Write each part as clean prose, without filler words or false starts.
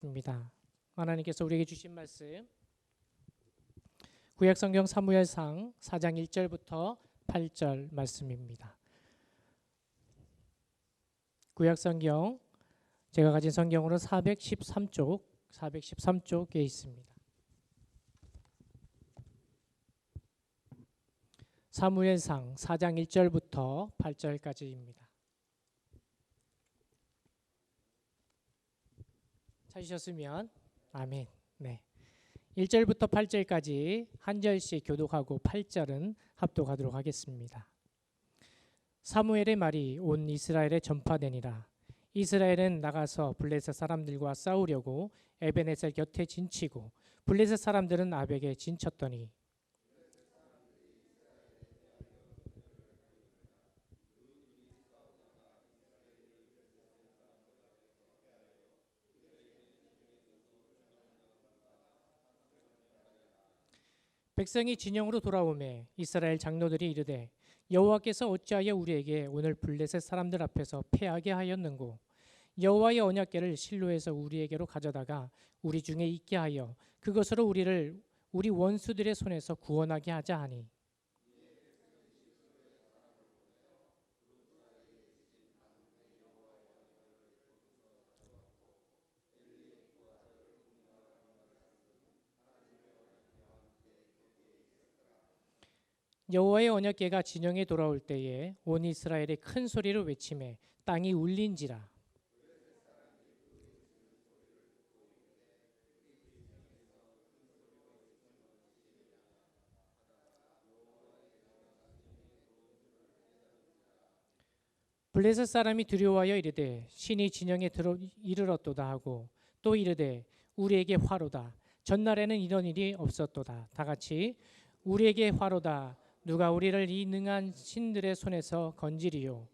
입니다. 하나님께서 우리에게 주신 말씀 구약성경 사무엘상 4장 1절부터 8절 말씀입니다. 구약성경 제가 가진 성경으로 413쪽에 있습니다. 사무엘상 4장 1절부터 8절까지입니다. 찾으셨으면 아멘. 네. 1절부터 8절까지 한 절씩 교독하고 8절은 합독하도록 하겠습니다. 사무엘의 말이 온 이스라엘에 전파되니라. 이스라엘은 나가서 블레셋 사람들과 싸우려고 에베네셀 곁에 진치고 블레셋 사람들은 아벡에 진쳤더니 백성이 진영으로 돌아오매 이스라엘 장로들이 이르되 여호와께서 어찌하여 우리에게 오늘 블레셋 사람들 앞에서 패하게 하였는고 여호와의 언약궤를 실로에서 우리에게로 가져다가 우리 중에 있게 하여 그것으로 우리를 우리 원수들의 손에서 구원하게 하자 하니 여호와의 언약궤가 진영에 돌아올 때에 온 이스라엘이 큰 소리로 외치매 땅이 울린지라. 블레셋 사람이 두려워하여 이르되 신이 진영에 이르렀도다 하고 또 이르되 우리에게 화로다. 전날에는 이런 일이 없었도다. 다 같이 우리에게 화로다. 누가 우리를 이 능한 신들의 손에서 건지리요.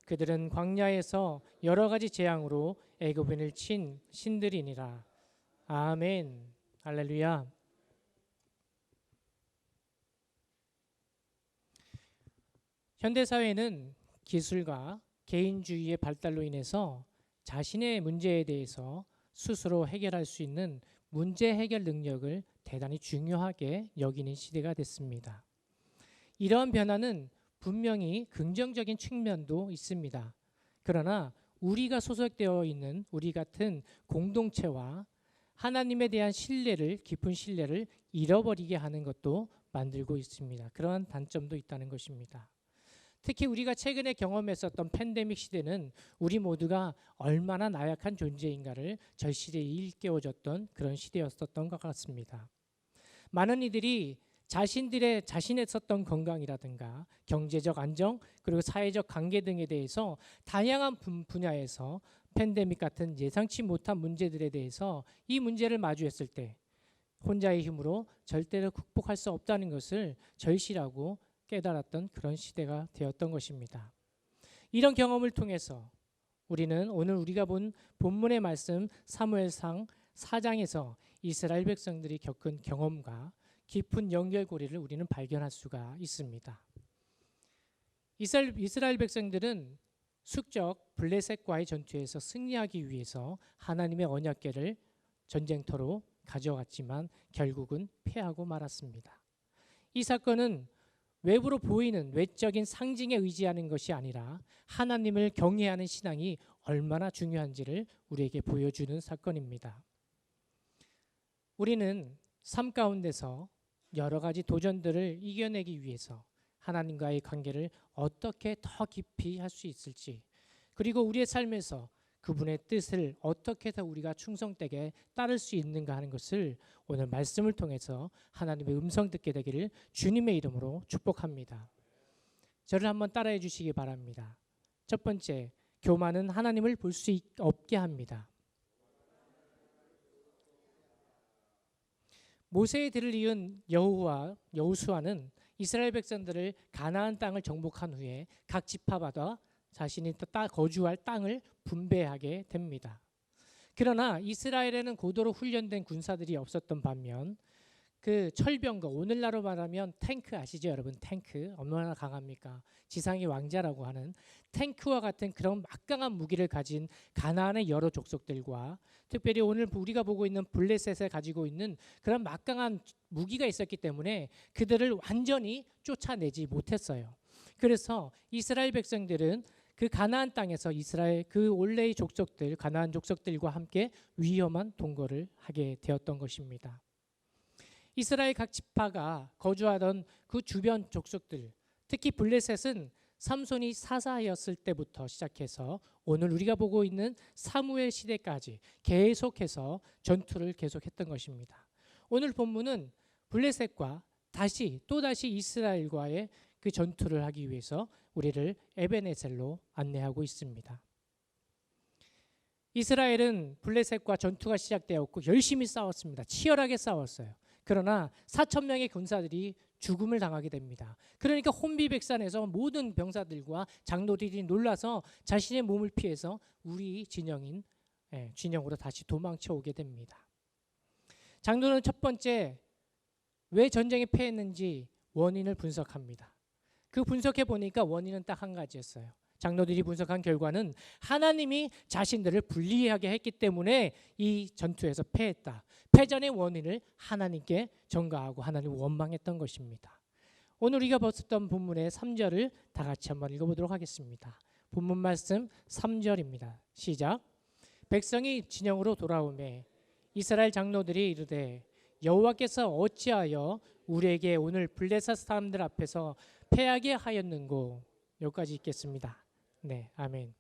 그들은 광야에서 여러 가지 재앙으로 애굽인을 친 신들이니라. 아멘. 할렐루야. 현대 사회는 기술과 개인주의의 발달로 인해서 자신의 문제에 대해서 스스로 해결할 수 있는 문제 해결 능력을 대단히 중요하게 여기는 시대가 됐습니다. 이러한 변화는 분명히 긍정적인 측면도 있습니다. 그러나 우리가 소속되어 있는 우리 같은 공동체와 하나님에 대한 깊은 신뢰를 잃어버리게 하는 것도 만들고 있습니다. 그러한 단점도 있다는 것입니다. 특히 우리가 최근에 경험했었던 팬데믹 시대는 우리 모두가 얼마나 나약한 존재인가를 절실히 일깨워줬던 그런 시대였었던 것 같습니다. 많은 이들이 자신의 썼던 건강이라든가 경제적 안정 그리고 사회적 관계 등에 대해서 다양한 분야에서 팬데믹 같은 예상치 못한 문제들에 대해서 이 문제를 마주했을 때 혼자의 힘으로 절대로 극복할 수 없다는 것을 절실하고 깨달았던 그런 시대가 되었던 것입니다. 이런 경험을 통해서 우리는 오늘 우리가 본 본문의 말씀 사무엘상 4장에서 이스라엘 백성들이 겪은 경험과 깊은 연결고리를 우리는 발견할 수가 있습니다. 이스라엘 백성들은 숙적 블레셋과의 전투에서 승리하기 위해서 하나님의 언약궤를 전쟁터로 가져갔지만 결국은 패하고 말았습니다. 이 사건은 외부로 보이는 외적인 상징에 의지하는 것이 아니라 하나님을 경외하는 신앙이 얼마나 중요한지를 우리에게 보여주는 사건입니다. 우리는 삶 가운데서 여러 가지 도전들을 이겨내기 위해서 하나님과의 관계를 어떻게 더 깊이 할 수 있을지, 그리고 우리의 삶에서 그분의 뜻을 어떻게 더 우리가 충성되게 따를 수 있는가 하는 것을 오늘 말씀을 통해서 하나님의 음성 듣게 되기를 주님의 이름으로 축복합니다. 저를 한번 따라해 주시기 바랍니다. 첫 번째, 교만은 하나님을 볼 수 없게 합니다. 모세의 들을 이은 여호수아는 이스라엘 백성들을 가나안 땅을 정복한 후에 각 지파마다 자신이 거주할 땅을 분배하게 됩니다. 그러나 이스라엘에는 고도로 훈련된 군사들이 없었던 반면 그 철병거, 오늘날로 말하면 탱크 아시죠 여러분? 탱크 얼마나 강합니까? 지상의 왕자라고 하는 탱크와 같은 그런 막강한 무기를 가진 가나안의 여러 족속들과 특별히 오늘 우리가 보고 있는 블레셋에 가지고 있는 그런 막강한 무기가 있었기 때문에 그들을 완전히 쫓아내지 못했어요. 그래서 이스라엘 백성들은 그 가나안 땅에서 이스라엘 그 원래의 족속들, 가나안 족속들과 함께 위험한 동거를 하게 되었던 것입니다. 이스라엘 각 지파가 거주하던 그 주변 족속들, 특히 블레셋은 삼손이 사사였을 때부터 시작해서 오늘 우리가 보고 있는 사무엘 시대까지 계속해서 전투를 계속했던 것입니다. 오늘 본문은 블레셋과 또다시 이스라엘과의 그 전투를 하기 위해서 우리를 에베네셀로 안내하고 있습니다. 이스라엘은 블레셋과 전투가 시작되었고 열심히 싸웠습니다. 치열하게 싸웠어요. 그러나 4,000명의 군사들이 죽음을 당하게 됩니다. 그러니까 혼비백산에서 모든 병사들과 장로들이 놀라서 자신의 몸을 피해서 우리 진영으로 다시 도망쳐 오게 됩니다. 장로는 첫 번째 왜 전쟁에 패했는지 원인을 분석합니다. 그 분석해 보니까 원인은 딱 한 가지였어요. 장로들이 분석한 결과는 하나님이 자신들을 불리하게 했기 때문에 이 전투에서 패했다. 패전의 원인을 하나님께 전가하고 하나님을 원망했던 것입니다. 오늘 우리가 봤었던 본문의 3절을 다 같이 한번 읽어보도록 하겠습니다. 본문 말씀 3절입니다. 시작. 백성이 진영으로 돌아오매 이스라엘 장로들이 이르되 여호와께서 어찌하여 우리에게 오늘 블레셋 사람들 앞에서 패하게 하였는고. 여기까지 읽겠습니다. 네, 아멘.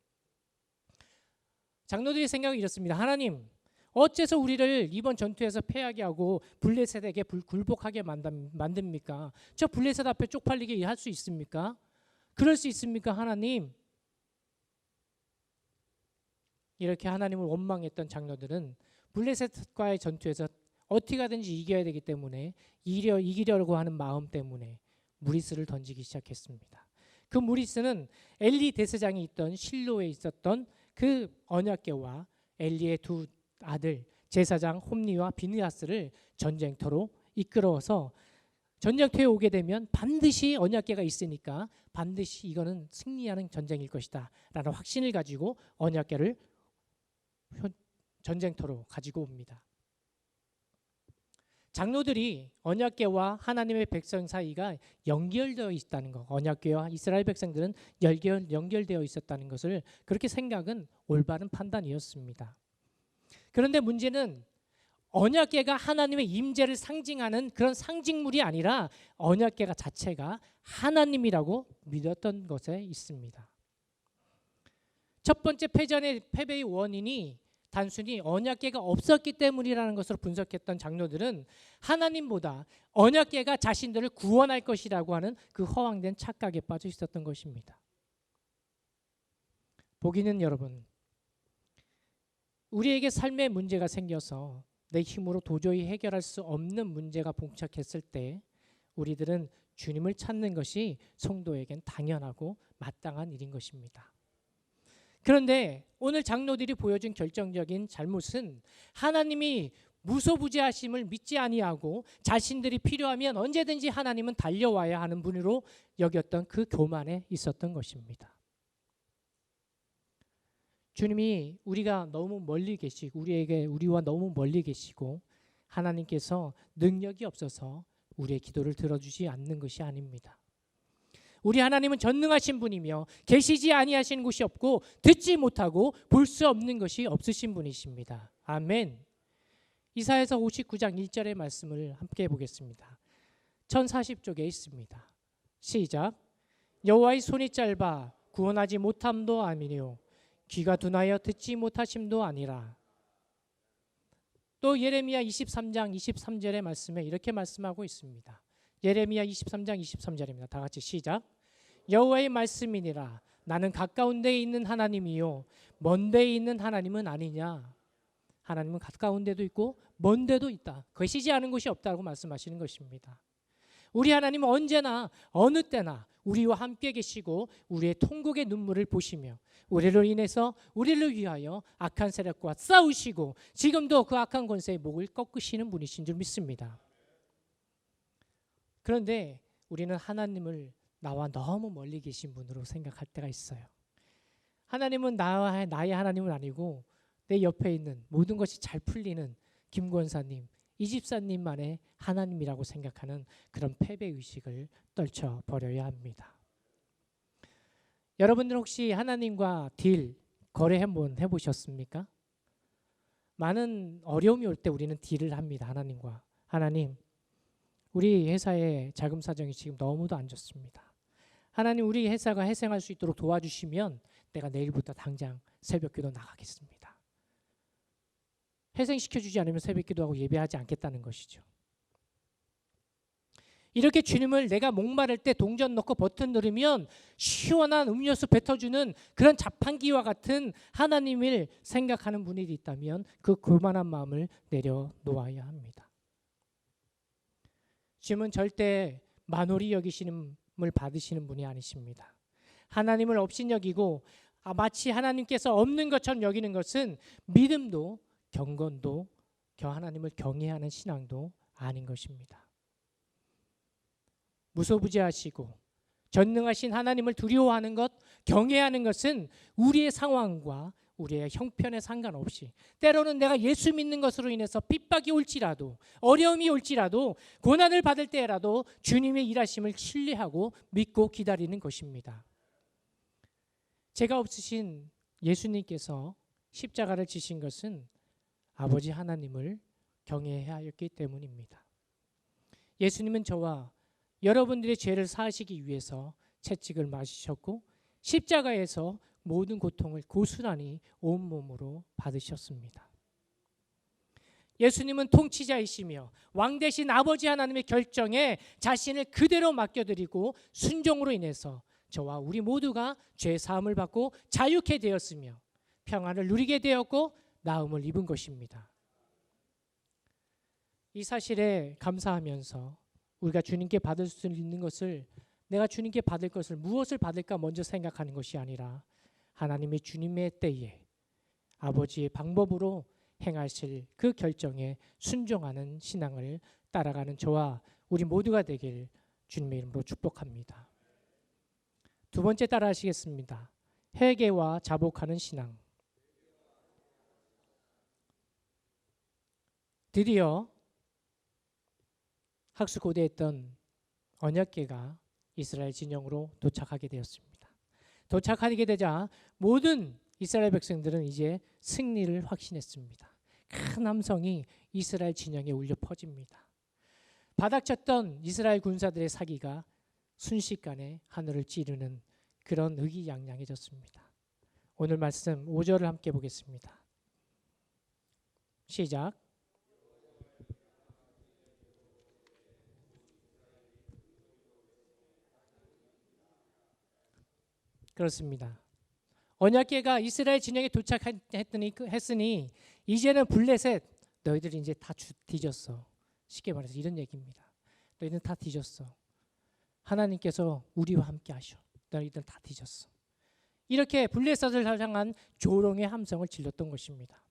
장로들의 생각은 이렇습니다. 하나님, 어째서 우리를 이번 전투에서 패하게 하고 블레셋에게 굴복하게 만듭니까? 저 블레셋 앞에 쪽팔리게 할 수 있습니까? 그럴 수 있습니까, 하나님? 이렇게 하나님을 원망했던 장로들은 블레셋과의 전투에서 어떻게 하든지 이겨야 되기 때문에 이기려고 하는 마음 때문에 무리스를 던지기 시작했습니다. 그 무리스는 엘리 대제사장이 있던 실로에 있었던 그 언약궤와 엘리의 두 아들 제사장 홈니와 비느하스를 전쟁터로 이끌어서 전쟁터에 오게 되면 반드시 언약궤가 있으니까 반드시 이거는 승리하는 전쟁일 것이다 라는 확신을 가지고 언약궤를 전쟁터로 가지고 옵니다. 장로들이 언약궤와 하나님의 백성 사이가 연결되어 있다는 것, 언약궤와 이스라엘 백성들은 연결되어 있었다는 것을 그렇게 생각은 올바른 판단이었습니다. 그런데 문제는 언약궤가 하나님의 임재를 상징하는 그런 상징물이 아니라 언약궤가 자체가 하나님이라고 믿었던 것에 있습니다. 첫 번째 패배의 원인이 단순히 언약궤가 없었기 때문이라는 것으로 분석했던 장로들은 하나님보다 언약궤가 자신들을 구원할 것이라고 하는 그 허황된 착각에 빠져 있었던 것입니다. 보기는 여러분, 우리에게 삶의 문제가 생겨서 내 힘으로 도저히 해결할 수 없는 문제가 봉착했을 때 우리들은 주님을 찾는 것이 성도에겐 당연하고 마땅한 일인 것입니다. 그런데 오늘 장로들이 보여준 결정적인 잘못은 하나님이 무소부재하심을 믿지 아니하고 자신들이 필요하면 언제든지 하나님은 달려와야 하는 분으로 여겼던 그 교만에 있었던 것입니다. 주님이 우리가 너무 멀리 계시고 우리와 너무 멀리 계시고 하나님께서 능력이 없어서 우리의 기도를 들어주지 않는 것이 아닙니다. 우리 하나님은 전능하신 분이며 계시지 아니하시는 곳이 없고 듣지 못하고 볼 수 없는 것이 없으신 분이십니다. 아멘. 이사야서 59장 1절의 말씀을 함께 보겠습니다. 1040쪽에 있습니다. 시작. 여호와의 손이 짧아 구원하지 못함도 아니요 귀가 둔하여 듣지 못하심도 아니라. 또 예레미야 23장 23절의 말씀에 이렇게 말씀하고 있습니다. 예레미야 23장 23절입니다. 다 같이 시작. 여호와의 말씀이니라 나는 가까운 데에 있는 하나님이요 먼 데에 있는 하나님은 아니냐. 하나님은 가까운 데도 있고 먼 데도 있다. 계시지 않은 곳이 없다고 말씀하시는 것입니다. 우리 하나님은 언제나 어느 때나 우리와 함께 계시고 우리의 통곡의 눈물을 보시며 우리를 인해서 우리를 위하여 악한 세력과 싸우시고 지금도 그 악한 권세의 목을 꺾으시는 분이신 줄 믿습니다. 그런데 우리는 하나님을 나와 너무 멀리 계신 분으로 생각할 때가 있어요. 하나님은 나의 하나님은 아니고 내 옆에 있는 모든 것이 잘 풀리는 김권사님, 이 집사님만의 하나님이라고 생각하는 그런 패배의식을 떨쳐버려야 합니다. 여러분들 혹시 하나님과 딜, 거래 한번 해보셨습니까? 많은 어려움이 올 때 우리는 딜을 합니다. 하나님과. 하나님, 우리 회사의 자금 사정이 지금 너무도 안 좋습니다. 하나님, 우리 회사가 회생할 수 있도록 도와주시면 내가 내일부터 당장 새벽기도 나가겠습니다. 회생시켜주지 않으면 새벽기도하고 예배하지 않겠다는 것이죠. 이렇게 주님을 내가 목마를 때 동전 넣고 버튼 누르면 시원한 음료수 뱉어주는 그런 자판기와 같은 하나님을 생각하는 분이 있다면 그 교만한 마음을 내려놓아야 합니다. 주님은 절대 만홀히 여기심을 받으시는 분이 아니십니다. 하나님을 업신여기고 마치 하나님께서 없는 것처럼 여기는 것은 믿음도 경건도 하나님을 경외하는 신앙도 아닌 것입니다. 무소부지하시고 전능하신 하나님을 두려워하는 것, 경외하는 것은 우리의 상황과 우리의 형편에 상관없이 때로는 내가 예수 믿는 것으로 인해서 핍박이 올지라도 어려움이 올지라도 고난을 받을 때라도 주님의 일하심을 신뢰하고 믿고 기다리는 것입니다. 죄가 없으신 예수님께서 십자가를 지신 것은 아버지 하나님을 경외해야 하였기 때문입니다. 예수님은 저와 여러분들의 죄를 사하시기 위해서 채찍을 맞으셨고 십자가에서 모든 고통을 고스란히 온몸으로 받으셨습니다. 예수님은 통치자이시며 왕 되신 아버지 하나님의 결정에 자신을 그대로 맡겨드리고 순종으로 인해서 저와 우리 모두가 죄 사함을 받고 자유케 되었으며 평안을 누리게 되었고 나음을 입은 것입니다. 이 사실에 감사하면서 우리가 주님께 받을 수 있는 것을 내가 주님께 받을 것을 무엇을 받을까 먼저 생각하는 것이 아니라 하나님의 주님의 때에 아버지의 방법으로 행하실 그 결정에 순종하는 신앙을 따라가는 저와 우리 모두가 되길 주님의 이름으로 축복합니다. 두 번째 따라 하시겠습니다. 회개와 자복하는 신앙. 드디어 학수고대했던 언약궤가 이스라엘 진영으로 도착하게 되었습니다. 도착하게 되자 모든 이스라엘 백성들은 이제 승리를 확신했습니다. 큰 함성이 이스라엘 진영에 울려 퍼집니다. 바닥쳤던 이스라엘 군사들의 사기가 순식간에 하늘을 찌르는 그런 의기양양해졌습니다. 오늘 말씀 5절을 함께 보겠습니다. 시작. 그렇습니다. 언약궤가 이스라엘 진영에 도착했으니 이제는 블레셋 너희들이 이제 다 뒤졌어. 쉽게 말해서 이런 얘기입니다. 너희는 다 뒤졌어. 하나님께서 우리와 함께 하셔. 너희들 다 뒤졌어. 이렇게 블레셋을 향한 조롱의 함성을 질렀던 것입니다.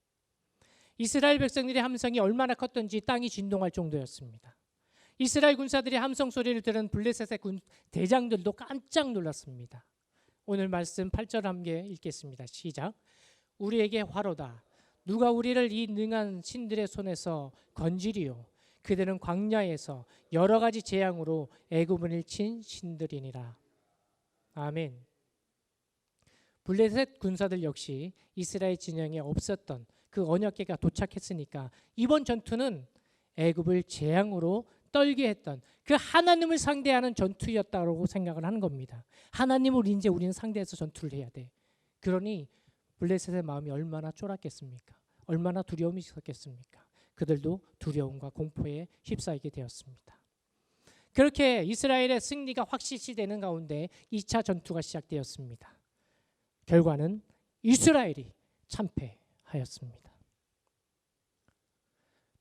이스라엘 백성들의 함성이 얼마나 컸던지 땅이 진동할 정도였습니다. 이스라엘 군사들의 함성 소리를 들은 블레셋의 군 대장들도 깜짝 놀랐습니다. 오늘 말씀 8절 함께 읽겠습니다. 시작. 우리에게 화로다. 누가 우리를 이 능한 신들의 손에서 건지리요. 그들은 광야에서 여러 가지 재앙으로 애굽을 일친 신들이니라. 아멘. 블레셋 군사들 역시 이스라엘 진영에 없었던 그 언약궤가 도착했으니까 이번 전투는 애굽을 재앙으로 떨게 했던 그 하나님을 상대하는 전투였다고 생각을 하는 겁니다. 하나님을 이제 우리는 상대해서 전투를 해야 돼. 그러니 블레셋의 마음이 얼마나 쫄았겠습니까? 얼마나 두려움이 있었겠습니까? 그들도 두려움과 공포에 휩싸이게 되었습니다. 그렇게 이스라엘의 승리가 확실시되는 가운데 2차 전투가 시작되었습니다. 결과는 이스라엘이 참패하였습니다.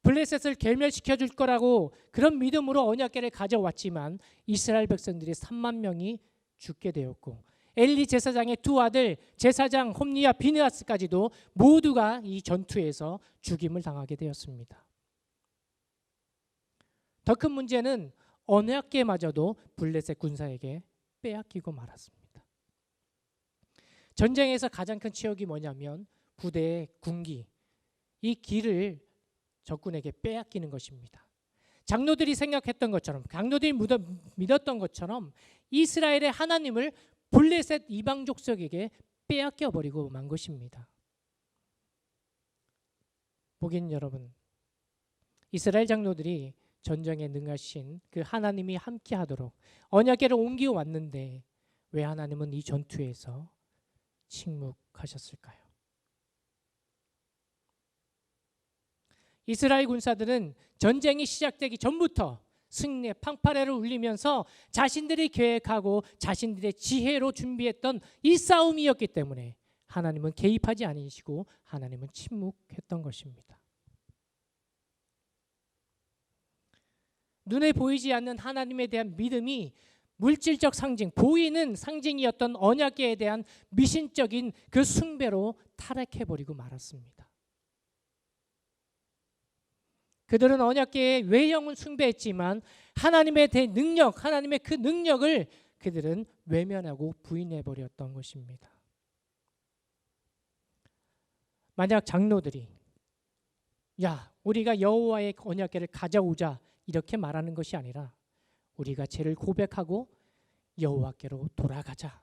블레셋을 괴멸시켜 줄 거라고 그런 믿음으로 언약궤를 가져왔지만 이스라엘 백성들이 3만 명이 죽게 되었고 엘리 제사장의 두 아들 제사장 홈니와 비느하스까지도 모두가 이 전투에서 죽임을 당하게 되었습니다. 더 큰 문제는 언약궤마저도 블레셋 군사에게 빼앗기고 말았습니다. 전쟁에서 가장 큰 치욕이 뭐냐면 부대의 군기, 이 기를 적군에게 빼앗기는 것입니다. 장로들이 생각했던 것처럼, 장로들이 믿었던 것처럼 이스라엘의 하나님을 블레셋 이방 족속에게 빼앗겨 버리고 만 것입니다. 보긴 여러분, 이스라엘 장로들이 전쟁에 능하신 그 하나님이 함께하도록 언약궤를 옮겨 왔는데 왜 하나님은 이 전투에서 침묵하셨을까요? 이스라엘 군사들은 전쟁이 시작되기 전부터 승리의 팡파레를 울리면서 자신들이 계획하고 자신들의 지혜로 준비했던 이 싸움이었기 때문에 하나님은 개입하지 않으시고 하나님은 침묵했던 것입니다. 눈에 보이지 않는 하나님에 대한 믿음이 물질적 상징, 보이는 상징이었던 언약궤에 대한 미신적인 그 숭배로 타락해버리고 말았습니다. 그들은 언약궤의 외형은 숭배했지만 하나님의 능력, 하나님의 그 능력을 그들은 외면하고 부인해버렸던 것입니다. 만약 장로들이 우리가 여호와의 언약궤를 가져오자 이렇게 말하는 것이 아니라 우리가 죄를 고백하고 여호와께로 돌아가자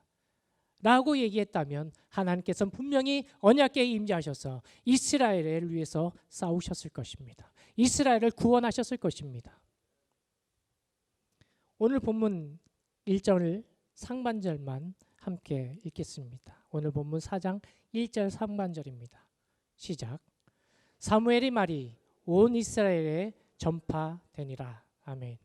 라고 얘기했다면 하나님께서는 분명히 언약궤에 임재하셔서 이스라엘을 위해서 싸우셨을 것입니다. 이스라엘을 구원하셨을 것입니다. 오늘 본문 1절 상반절만 함께 읽겠습니다. 오늘 본문 4장 1절 상반절입니다. 시작. 사무엘의 말이 온 이스라엘에 전파되니라. 아멘.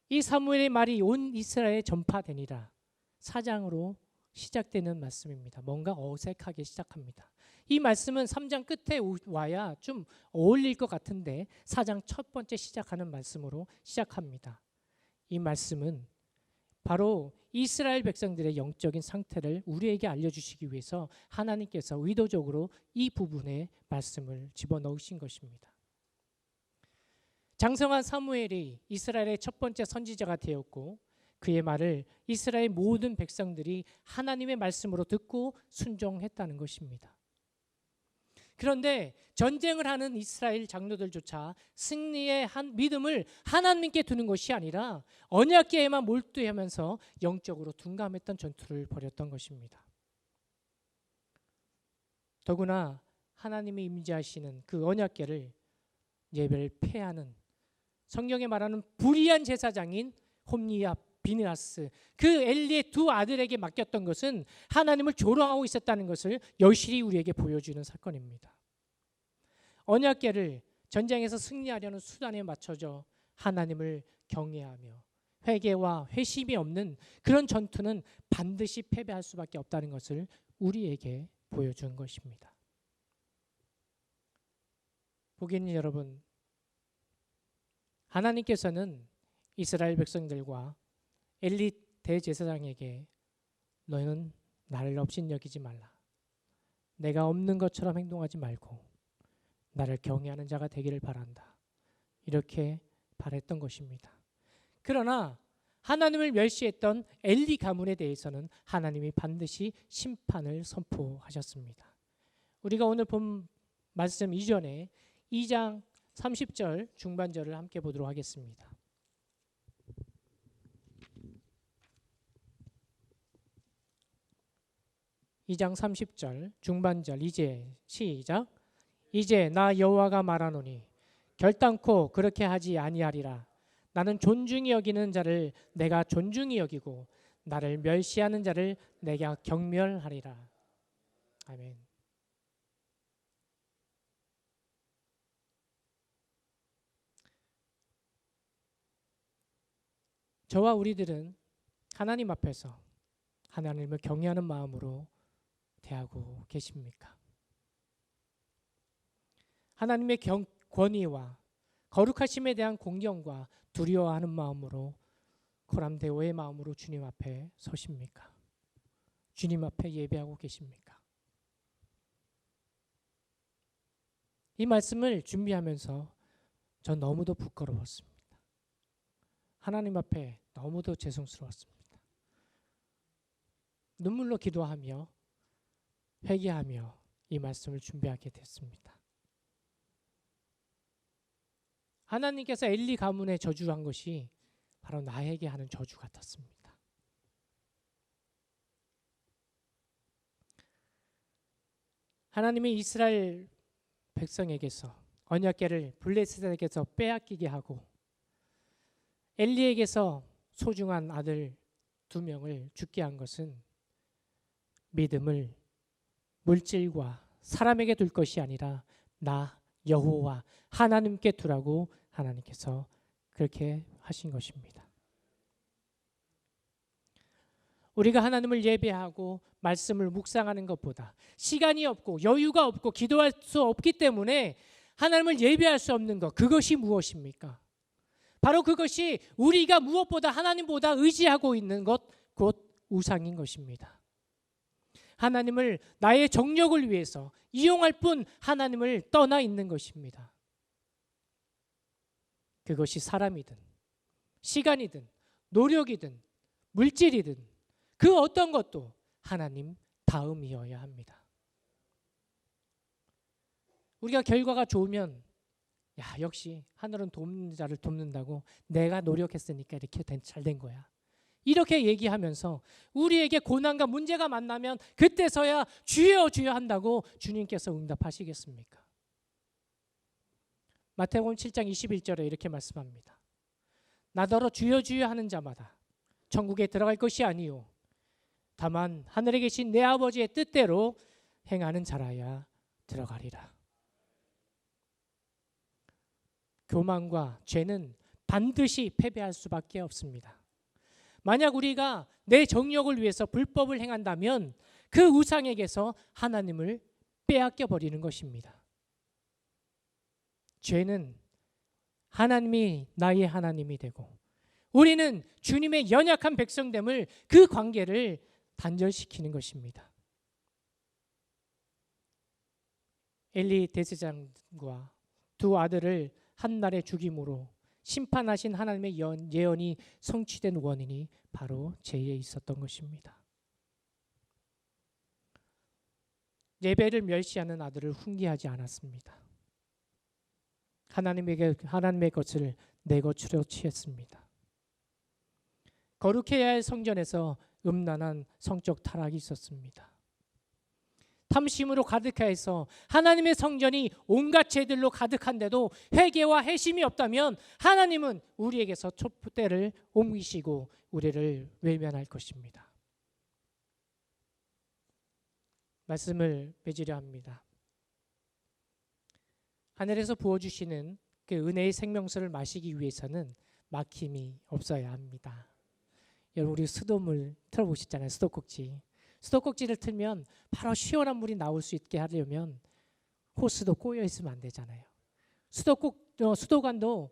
이 사무엘의 말이 온 이스라엘에 전파되니라. 4장으로 시작되는 말씀입니다. 뭔가 어색하게 시작합니다. 이 말씀은 3장 끝에 와야 좀 어울릴 것 같은데 4장 첫 번째 시작하는 말씀으로 시작합니다. 이 말씀은 바로 이스라엘 백성들의 영적인 상태를 우리에게 알려주시기 위해서 하나님께서 의도적으로 이 부분에 말씀을 집어넣으신 것입니다. 장성한 사무엘이 이스라엘의 첫 번째 선지자가 되었고 그의 말을 이스라엘 모든 백성들이 하나님의 말씀으로 듣고 순종했다는 것입니다. 그런데 전쟁을 하는 이스라엘 장로들조차 승리의 믿음을 하나님께 두는 것이 아니라 언약궤에만 몰두하면서 영적으로 둔감했던 전투를 벌였던 것입니다. 더구나 하나님이 임재하시는 그 언약궤를 예배를 폐하는 성경에 말하는 불의한 제사장인 홈리와 비느하스, 그 엘리의 두 아들에게 맡겼던 것은 하나님을 조롱하고 있었다는 것을 여실히 우리에게 보여주는 사건입니다. 언약궤를 전쟁에서 승리하려는 수단에 맞춰져 하나님을 경외하며 회개와 회심이 없는 그런 전투는 반드시 패배할 수밖에 없다는 것을 우리에게 보여준 것입니다. 보기는 여러분, 하나님께서는 이스라엘 백성들과 엘리 대제사장에게 너희는 나를 업신여기지 말라. 내가 없는 것처럼 행동하지 말고 나를 경외하는 자가 되기를 바란다. 이렇게 바랬던 것입니다. 그러나 하나님을 멸시했던 엘리 가문에 대해서는 하나님이 반드시 심판을 선포하셨습니다. 우리가 오늘 본 말씀 이전에 2장 30절 중반절을 함께 보도록 하겠습니다. 2장 30절 중반절 이제 시작. 이제 나 여호와가 말하노니 결단코 그렇게 하지 아니하리라. 나는 존중히 여기는 자를 내가 존중히 여기고 나를 멸시하는 자를 내가 경멸하리라. 아멘. 저와 우리들은 하나님 앞에서 하나님을 경외하는 마음으로 대하고 계십니까? 하나님의 권위와 거룩하심에 대한 공경과 두려워하는 마음으로 코람데오의 마음으로 주님 앞에 서십니까? 주님 앞에 예배하고 계십니까? 이 말씀을 준비하면서 전 너무도 부끄러웠습니다. 하나님 앞에 너무도 죄송스러웠습니다. 눈물로 기도하며 회개하며 이 말씀을 준비하게 됐습니다. 하나님께서 엘리 가문에 저주한 것이 바로 나에게 하는 저주 같았습니다. 하나님이 이스라엘 백성에게서 언약궤를 블레셋에게서 빼앗기게 하고 엘리에게서 소중한 아들 2명을 죽게 한 것은 믿음을 물질과 사람에게 둘 것이 아니라 나 여호와 하나님께 두라고 하나님께서 그렇게 하신 것입니다. 우리가 하나님을 예배하고 말씀을 묵상하는 것보다 시간이 없고 여유가 없고 기도할 수 없기 때문에 하나님을 예배할 수 없는 것, 그것이 무엇입니까? 바로 그것이 우리가 무엇보다 하나님보다 의지하고 있는 것, 곧 우상인 것입니다. 하나님을 나의 정력을 위해서 이용할 뿐 하나님을 떠나 있는 것입니다. 그것이 사람이든 시간이든 노력이든 물질이든 그 어떤 것도 하나님 다음이어야 합니다. 우리가 결과가 좋으면 야, 역시 하늘은 돕는 자를 돕는다고 내가 노력했으니까 이렇게 잘 된 거야. 이렇게 얘기하면서 우리에게 고난과 문제가 만나면 그때서야 주여 주여 한다고 주님께서 응답하시겠습니까? 마태복음 7장 21절에 이렇게 말씀합니다. 나더러 주여 주여 하는 자마다 천국에 들어갈 것이 아니요 다만 하늘에 계신 내 아버지의 뜻대로 행하는 자라야 들어가리라. 교만과 죄는 반드시 패배할 수밖에 없습니다. 만약 우리가 내 정욕을 위해서 불법을 행한다면 그 우상에게서 하나님을 빼앗겨 버리는 것입니다. 죄는 하나님이 나의 하나님이 되고 우리는 주님의 연약한 백성됨을 그 관계를 단절시키는 것입니다. 엘리 대제사장과 2 아들을 한날에 죽임으로 심판하신 하나님의 예언이 성취된 원인이 바로 죄에 있었던 것입니다. 예배를 멸시하는 아들을 훈계하지 않았습니다. 하나님의 것을 내 것으로 취했습니다. 거룩해야 할 성전에서 음란한 성적 타락이 있었습니다. 탐심으로 가득해서 하나님의 성전이 온갖 죄들로 가득한데도 회개와 회심이 없다면 하나님은 우리에게서 촛대를 옮기시고 우리를 외면할 것입니다. 말씀을 맺으려 합니다. 하늘에서 부어주시는 그 은혜의 생명수를 마시기 위해서는 막힘이 없어야 합니다. 여러분 우리 수도물 틀어보셨잖아요. 수도꼭지를 틀면 바로 시원한 물이 나올 수 있게 하려면 호스도 꼬여 있으면 안 되잖아요. 수도관도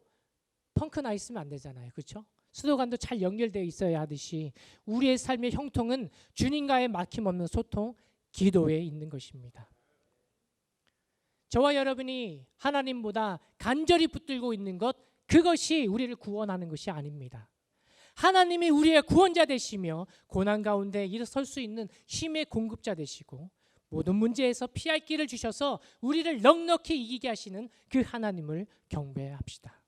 펑크 나 있으면 안 되잖아요. 그렇죠? 수도관도 잘 연결되어 있어야 하듯이 우리의 삶의 형통은 주님과의 막힘없는 소통, 기도에 있는 것입니다. 저와 여러분이 하나님보다 간절히 붙들고 있는 것, 그것이 우리를 구원하는 것이 아닙니다. 하나님이 우리의 구원자 되시며 고난 가운데 일어설 수 있는 힘의 공급자 되시고 모든 문제에서 피할 길을 주셔서 우리를 넉넉히 이기게 하시는 그 하나님을 경배합시다.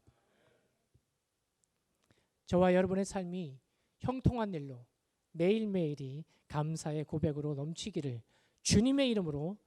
저와 여러분의 삶이 형통한 일로 매일매일이 감사의 고백으로 넘치기를 주님의 이름으로